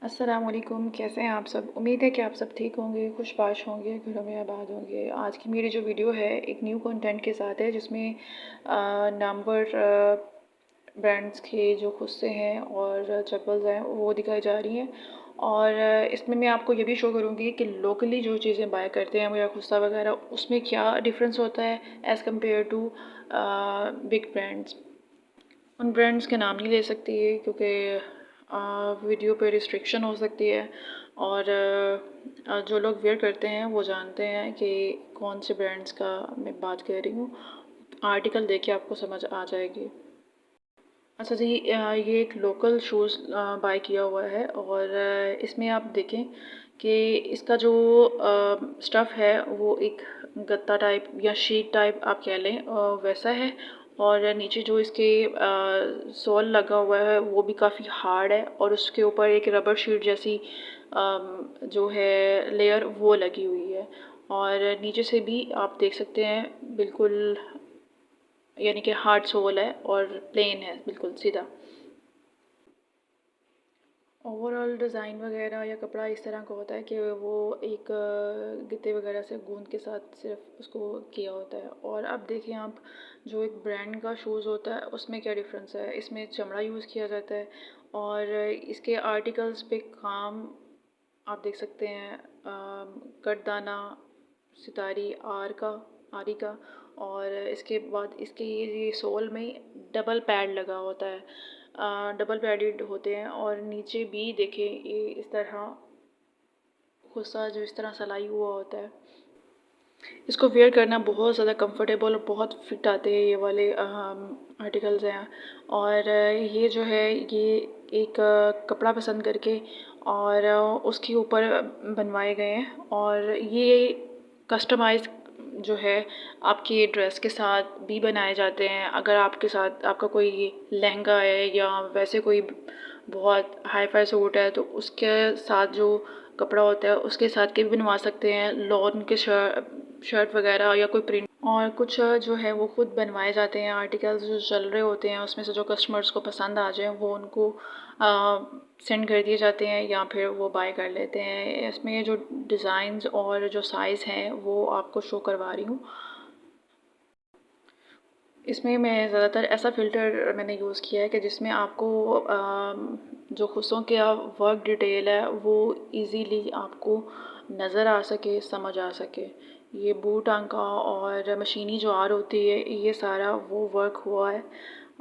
अस्सलाम वालेकुम। कैसे हैं आप सब? उम्मीद है कि आप सब ठीक होंगे, खुशबाश होंगे, घरों में आबाद होंगे। आज की मेरी जो वीडियो है एक न्यू कंटेंट के साथ है जिसमें नामवर ब्रांड्स के जो खुस्से हैं और चप्पल्स हैं वो दिखाई जा रही हैं। और इसमें मैं आपको ये भी शो करूँगी कि लोकली जो चीज़ें बाय करते हैं या खुस्सा वगैरह उसमें क्या डिफरेंस होता है as compare to big brands. उन ब्रांड्स के नाम नहीं ले सकती है क्योंकि वीडियो पे रिस्ट्रिक्शन हो सकती है। और जो लोग वेयर करते हैं वो जानते हैं कि कौन से ब्रांड्स का मैं बात कर रही हूँ। आर्टिकल देख के आपको समझ आ जाएगी। अच्छा जी, ये एक लोकल शूज़ बाय किया हुआ है और इसमें आप देखें कि इसका जो स्टफ़ है वो एक गत्ता टाइप या शीट टाइप आप कह लें वैसा है। और नीचे जो इसके सोल लगा हुआ है वो भी काफ़ी हार्ड है और उसके ऊपर एक रबर शीट जैसी जो है लेयर वो लगी हुई है। और नीचे से भी आप देख सकते हैं बिल्कुल, यानी कि हार्ड सोल है और प्लेन है बिल्कुल सीधा। ओवरऑल डिज़ाइन वगैरह या कपड़ा इस तरह का होता है कि वो एक गत्ते वगैरह से गूंद के साथ सिर्फ उसको किया होता है। और अब देखिए आप, जो एक ब्रांड का शूज़ होता है उसमें क्या डिफरेंस है। इसमें चमड़ा यूज़ किया जाता है और इसके आर्टिकल्स पे काम आप देख सकते हैं कटदाना, सितारी, आरी का। और इसके बाद इसके ये सोल में डबल पैड लगा होता है, डबल पैडेड होते हैं। और नीचे भी देखें ये इस तरह खुस्सा जो इस तरह सिलाई हुआ होता है। इसको वेयर करना बहुत ज़्यादा कंफर्टेबल और बहुत फिट आते हैं ये वाले आर्टिकल्स हैं। और ये जो है ये एक कपड़ा पसंद करके और उसके ऊपर बनवाए गए हैं। और ये कस्टमाइज़ जो है आपकी ड्रेस के साथ भी बनाए जाते हैं। अगर आपके साथ आपका कोई लहंगा है या वैसे कोई बहुत हाई फाई सूट है तो उसके साथ जो कपड़ा होता है उसके साथ के भी बनवा सकते हैं। लॉन के शर्ट वगैरह या कोई प्रिंट और कुछ जो है वो खुद बनवाए जाते हैं। आर्टिकल्स जो चल रहे होते हैं उसमें से जो कस्टमर्स को पसंद आ जाए वो उनको सेंड कर दिए जाते हैं या फिर वो बाय कर लेते हैं। इसमें जो डिज़ाइंस और जो साइज़ हैं वो आपको शो करवा रही हूँ। इसमें मैं ज़्यादातर ऐसा फ़िल्टर मैंने यूज़ किया है कि जिसमें आपको जो खुसों का वर्क डिटेल है वो इजीली आपको नज़र आ सके, समझ आ सके। ये बूट टांका और मशीनी जो आर होती है ये सारा वो वर्क हुआ है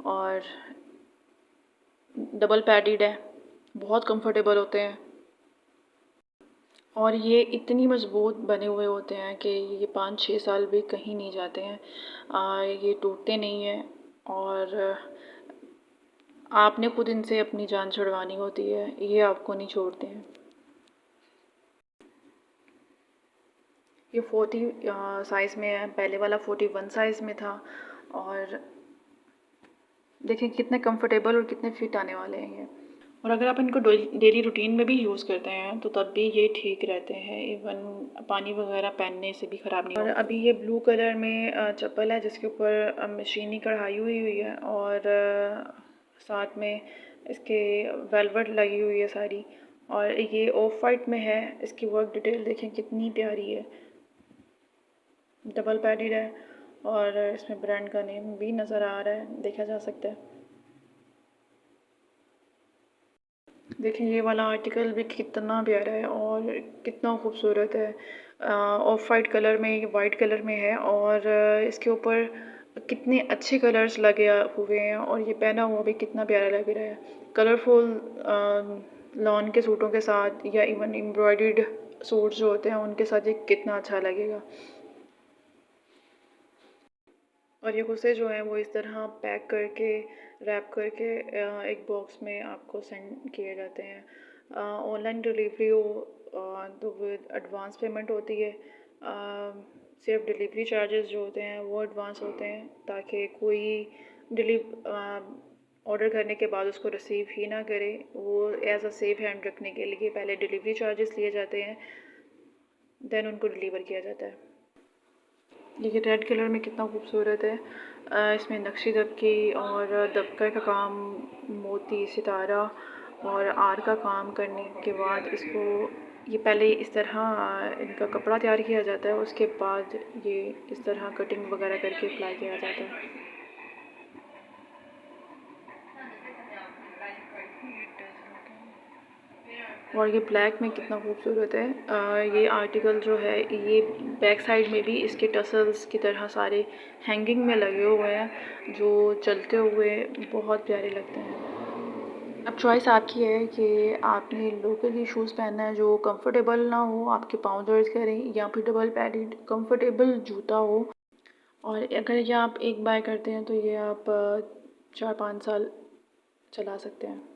और डबल पैडेड है, बहुत कंफर्टेबल होते हैं। और ये इतनी मज़बूत बने हुए होते हैं कि ये 5-6 साल भी कहीं नहीं जाते हैं। ये टूटते नहीं हैं और आपने खुद इनसे अपनी जान छुड़वानी होती है, ये आपको नहीं छोड़ते हैं। ये 40 साइज़ में है, पहले वाला 41 साइज़ में था। और देखें कितने कंफर्टेबल और कितने फिट आने वाले हैं ये। और अगर आप इनको डेली रूटीन में भी यूज़ करते हैं तो तब भी ये ठीक रहते हैं। इवन पानी वगैरह पहनने से भी ख़राब नहीं होते। और अभी ये ब्लू कलर में चप्पल है जिसके ऊपर मशीनी कढ़ाई हुई है और साथ में इसके वेलवेट लगी हुई है सारी। और ये ऑफ वाइट में है। इसकी वर्क डिटेल देखें कितनी प्यारी है, डबल पैडेड है और इसमें ब्रांड का नेम भी नज़र आ रहा है, देखा जा सकता है। देखिए ये वाला आर्टिकल भी कितना प्यारा है और कितना खूबसूरत है। ऑफ वाइट कलर में, ये वाइट कलर में है और इसके ऊपर कितने अच्छे कलर्स लगे हुए हैं और ये पहना हुआ भी कितना प्यारा लग रहा है। कलरफुल लॉन के सूटों के साथ या इवन एम्ब्रॉयडर्ड सूट जो होते हैं उनके साथ ये कितना अच्छा लगेगा। और ये गुस्से जो हैं वो इस तरह पैक करके, रैप करके एक बॉक्स में आपको सेंड किए जाते हैं। ऑनलाइन डिलीवरी हो तो विद एडवांस पेमेंट होती है। सिर्फ डिलीवरी चार्जेस जो होते हैं वो एडवांस होते हैं ताकि कोई ऑर्डर करने के बाद उसको रिसीव ही ना करे। वो एज अ सेफ हैंड रखने के लिए पहले डिलीवरी चार्जेस लिए जाते हैं, देन उनको डिलीवर किया जाता है। ये रेड कलर में कितना खूबसूरत है। इसमें नक्शी दबकी और दबका का काम, मोती, सितारा और आर का काम करने के बाद इसको ये पहले इस तरह इनका कपड़ा तैयार किया जाता है, उसके बाद ये इस तरह कटिंग वगैरह करके अप्लाई किया जाता है। और ये ब्लैक में कितना खूबसूरत है। ये आर्टिकल जो है ये बैक साइड में भी इसके टसल्स की तरह सारे हैंगिंग में लगे हुए हैं जो चलते हुए बहुत प्यारे लगते हैं। अब चॉइस आपकी है कि आपने लोकल ही शूज़ पहनना है जो कंफर्टेबल ना हो, आपके पाँव दर्द करें, या फिर डबल पैडेड कंफर्टेबल जूता हो। और अगर ये आप एक बाय करते हैं तो ये आप 4-5 साल चला सकते हैं।